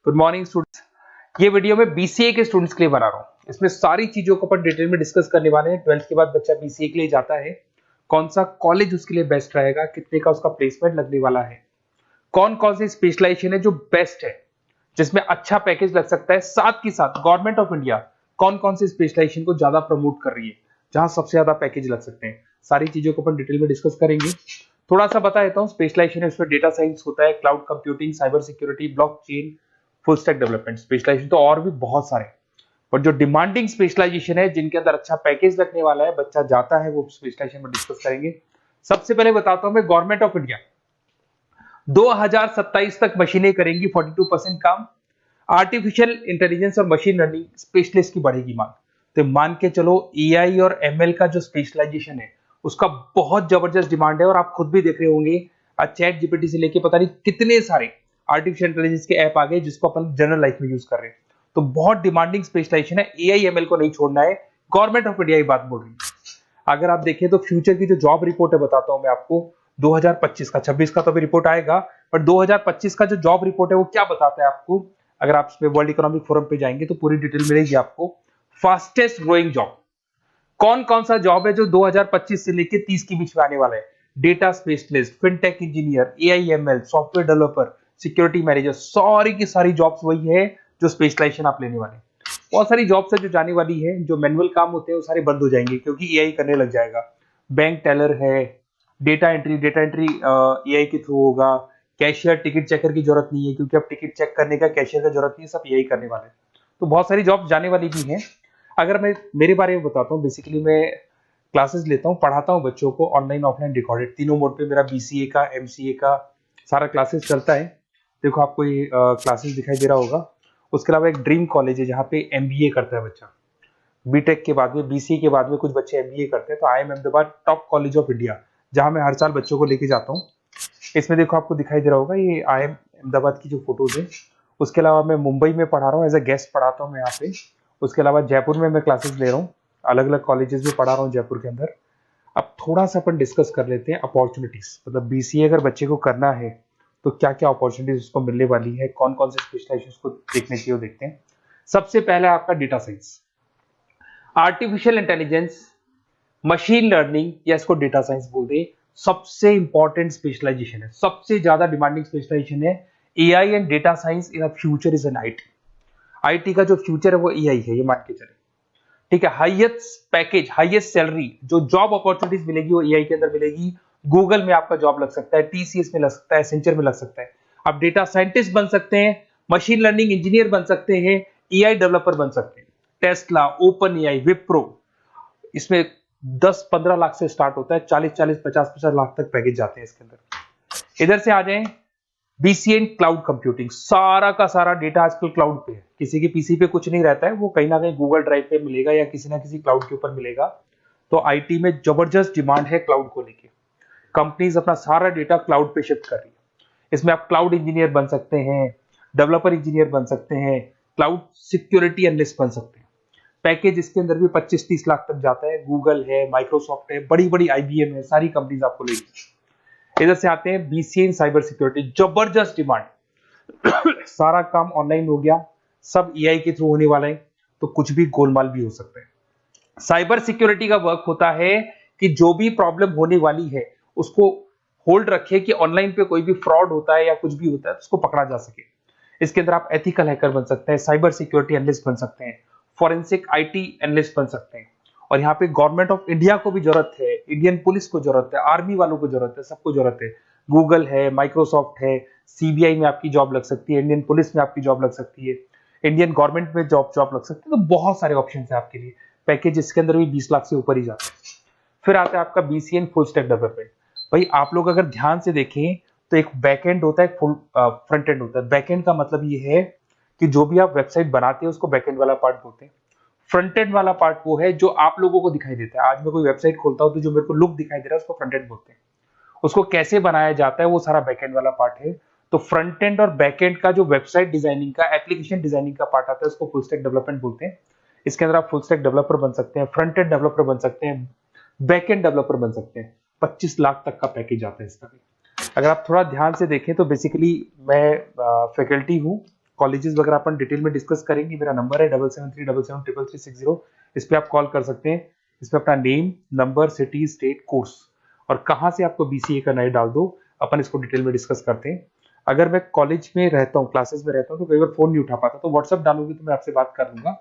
Good morning students. ये video मैं BCA के स्टूडेंट्स के लिए बना रहा हूँ। इसमें सारी चीजों को अपन डिटेल में डिस्कस करने वाले हैं। 12th के बाद बच्चा बीसीए के लिए जाता है, कौन सा कॉलेज उसके लिए बेस्ट रहेगा, कितने का उसका प्लेसमेंट लगने वाला है, कौन कौन सी स्पेशलाइजेशन है जो बेस्ट है, जिसमें अच्छा पैकेज लग सकता है, साथ ही साथ गवर्नमेंट ऑफ इंडिया कौन कौन सी स्पेशलाइजेशन को ज्यादा प्रमोट कर रही है, जहां सबसे ज्यादा पैकेज लग सकते हैं। सारी चीजों को अपन डिटेल में डिस्कस करेंगे। थोड़ा सा बता देता हूँ, स्पेशलाइजेशन है उसमें डेटा साइंस होता है, cloud computing, cyber security, blockchain, full stack development. Specialization तो और भी बहुत सारे, पर जो डिमांडिंग स्पेशलाइजेशन है जिनके अंदर अच्छा पैकेज लगने वाला है, बच्चा जाता है, वो स्पेशलाइजेशन में डिस्कस करेंगे। सबसे पहले बताता हूं मैं, गवर्नमेंट ऑफ इंडिया 2027 तक मशीनें करेंगी 42% काम। आर्टिफिशियल इंटेलिजेंस और मशीन लर्निंग स्पेशलिस्ट की बढ़ेगी मांग। तो मान के चलो एआई और एमएल का जो स्पेशलाइजेशन है उसका बहुत जबरदस्त डिमांड है। और आप खुद भी देख रहे होंगे, आज चैट जीपीटी से लेके पता नहीं कितने सारे आर्टिफिशियल इंटेलिजेंस के ऐप आ गए जिसको अपन जनरल लाइफ में यूज कर रहे हैं। तो बहुत डिमांडिंग स्पेशलाइजेशन है, एआई एमएल को नहीं छोड़ना है। गवर्नमेंट ऑफ इंडिया ये बात बोल रही है। अगर आप देखें तो फ्यूचर की जो जॉब रिपोर्ट है, बताता हूं मैं आपको, 2025 का, 26 का तो अभी रिपोर्ट आएगा, पर 2025 का जो जॉब रिपोर्ट है वो क्या बताता है आपको। अगर आप इसमें वर्ल्ड इकोनॉमिक फोरम पे जाएंगे तो पूरी डिटेल मिलेगी आपको। फास्टेस्ट ग्रोइंग जॉब कौन कौन सा जॉब है जो 2025 से लेके 30 के बीच में आने वाला है। Data specialist, fintech engineer, AIML, software developer, security manager, सारी की सारी जॉब्स वही है जो स्पेशलाइजेशन आप लेने वाले हैं। बहुत सारी जॉब्स है जो जाने वाली है, जो मैनुअल काम होते हैं वो सारे बंद हो जाएंगे क्योंकि एआई करने लग जाएगा। बैंक टेलर है, डेटा एंट्री एआई के थ्रू होगा। कैशियर, टिकट चेकर की जरूरत नहीं है क्योंकि अब टिकट चेक करने का कैशियर का जरूरत नहीं है, सब एआई करने वाले हैं। तो बहुत सारी जॉब जाने वाली भी हैं। अगर मैं मेरे बारे में बताता हूँ, बेसिकली मैं क्लासेस लेता हूँ, पढ़ाता हूँ बच्चों को, ऑनलाइन ऑफलाइन रिकॉर्डेड, तीनों मोड पे मेरा बीसीए का, एमसीए का सारा क्लासेस चलता है। देखो आपको ये क्लासेस दिखाई दे रहा होगा। उसके अलावा एक ड्रीम कॉलेज है जहाँ पे एमबीए करता है बच्चा। बीटेक के बाद में, बीसीए के बाद में कुछ बच्चे एमबीए करते हैं। तो I am Ahmedabad top college of India, जहाँ मैं हर साल बच्चों को लेके जाता हूँ। इसमें देखो आपको दिखाई दे रहा होगा, ये आई एम अहमदाबाद की जो फोटोज है। उसके अलावा मैं मुंबई में पढ़ा रहा हूँ, एज अ गेस्ट पढ़ाता हूँ मैं यहाँ पे। उसके अलावा जयपुर में मैं क्लासेस ले रहा हूँ, अलग अलग कॉलेजेस में पढ़ा रहा हूँ जयपुर के अंदर। अब थोड़ा सा अपन डिस्कस कर लेते हैं अपॉर्चुनिटीज, मतलब बीसीए अगर बच्चे को करना है तो क्या क्या अपॉर्चुनिटीज उसको मिलने वाली है, कौन कौन से स्पेशलाइजेशन को देखने चाहिए वो देखते हैं। सबसे पहला आपका data science, artificial intelligence, machine learning, या इसको डेटा साइंस बोलते हैं, सबसे इंपॉर्टेंट स्पेशलाइजेशन है, सबसे ज्यादा डिमांडिंग स्पेशलाइजेशन है। AI and data science in future is an IT. IT का जो फ्यूचर है वो एआई है, ये मान के चले। ठीक है, हाईएस्ट पैकेज, हाईएस्ट सैलरी, जो जॉब अपॉर्चुनिटीज मिलेगी वो एआई के अंदर मिलेगी। गूगल में आपका जॉब लग सकता है, टीसीएस में लग सकता है, एसेंचर में लग सकता है। आप डेटा साइंटिस्ट बन सकते हैं, मशीन लर्निंग इंजीनियर बन सकते हैं, एआई डेवलपर बन सकते हैं। टेस्ला, ओपन एआई, विप्रो, इसमें 10-15 लाख से स्टार्ट होता है, 40-40, 50-50 लाख तक पैकेज जाते हैं इसके अंदर। इधर से आ जाएं, बीसीए क्लाउड कंप्यूटिंग, सारा का सारा डेटा आजकल क्लाउड पे है, किसी के पीसी पे कुछ नहीं रहता है, वो कहीं ना कहीं गूगल ड्राइव पे मिलेगा या किसी ना किसी क्लाउड के ऊपर मिलेगा। तो आईटी में जबरदस्त डिमांड है क्लाउड को लेके। कंपनीज अपना सारा डेटा क्लाउड पे शिफ्ट कर रही है। इसमें आप क्लाउड इंजीनियर बन सकते हैं, डेवलपर इंजीनियर बन सकते हैं, क्लाउड सिक्योरिटी एनालिस्ट बन सकते हैं। पैकेज इसके अंदर भी 25-30 लाख तक जाता है। गूगल है, माइक्रोसॉफ्ट है, बड़ी बड़ी आईबीएम है, सारी कंपनीज आपको लेगी। इधर से आते हैं बीसीए इन साइबर सिक्योरिटी, जबरदस्त डिमांड। सारा काम ऑनलाइन हो गया, सब एआई के थ्रू होने वाला है, तो कुछ भी गोलमाल भी हो सकता है। साइबर सिक्योरिटी का वर्क होता है कि जो भी प्रॉब्लम होने वाली है उसको होल्ड रखे कि ऑनलाइन पे कोई भी फ्रॉड होता है या कुछ भी होता है तो उसको पकड़ा जा सके। इसके अंदर आप एथिकल हैकर बन सकते हैं, साइबर सिक्योरिटी एनालिस्ट बन सकते हैं, फॉरेंसिक आईटी एनालिस्ट बन सकते हैं। और यहाँ पे गवर्नमेंट ऑफ इंडिया को भी जरूरत है, इंडियन पुलिस को जरूरत है, आर्मी वालों को जरूरत है, सबको जरूरत है। गूगल है, माइक्रोसॉफ्ट है, सीबीआई में आपकी जॉब लग सकती है, इंडियन पुलिस में आपकी जॉब लग सकती है, इंडियन गवर्नमेंट में जॉब लग सकती है। तो बहुत सारे ऑप्शन है आपके लिए। पैकेज इसके अंदर भी 20 लाख से ऊपर ही जाता है। फिर आता है आपका बीसीए फुल स्टैक डेवलपमेंट। भाई आप लोग अगर ध्यान से देखें तो एक बैकएंड होता है, फुल फ्रंट एंड होता है। बैकएंड का मतलब ये है कि जो भी आप वेबसाइट बनाते हैं उसको बैकएंड वाला पार्ट बोलते हैं। फ्रंट एंड वाला पार्ट वो है जो आप लोगों को दिखाई देता है। आज मैं कोई वेबसाइट खोलता हूं तो जो मेरे को लुक दिखाई दे रहा है उसको फ्रंट एंड बोलते हैं। उसको कैसे बनाया जाता है वो सारा बैकएंड वाला पार्ट है। तो फ्रंट एंड और बैकएंड का जो वेबसाइट डिजाइनिंग का, एप्लीकेशन डिजाइनिंग का पार्ट आता है उसको फुल स्टैक डेवलपमेंट बोलते हैं। इसके अंदर आप फुल स्टैक डेवलपर बन सकते हैं, फ्रंट एंड डेवलपर बन सकते हैं, बैकएंड डेवलपर बन सकते हैं। 25 लाख तक का पैकेज आता है इसका भी। अगर आप थोड़ा ध्यान से देखें तो बेसिकली मैं फैकल्टी हूँ कॉलेजेस वगैरह अपन डिटेल में डिस्कस करेंगे। मेरा नंबर है 7737773360, इस पे आप कॉल कर सकते हैं। इसमें अपना name, number, city, state, course और कहाँ से आपको बीसीए करना है डाल दो, अपन इसको डिटेल में डिस्कस करते हैं। अगर मैं कॉलेज में रहता हूँ, क्लासेस में रहता हूँ, तो कई बार फोन नहीं उठा पाता, तो व्हाट्सअप डालोगे तो मैं आपसे बात कर लूंगा।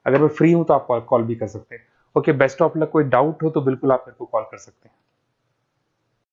अगर मैं फ्री हूँ तो आप कॉल भी कर सकते हैं। Okay, best of luck. कोई डाउट हो तो बिल्कुल आप मेरे को कॉल कर सकते हैं।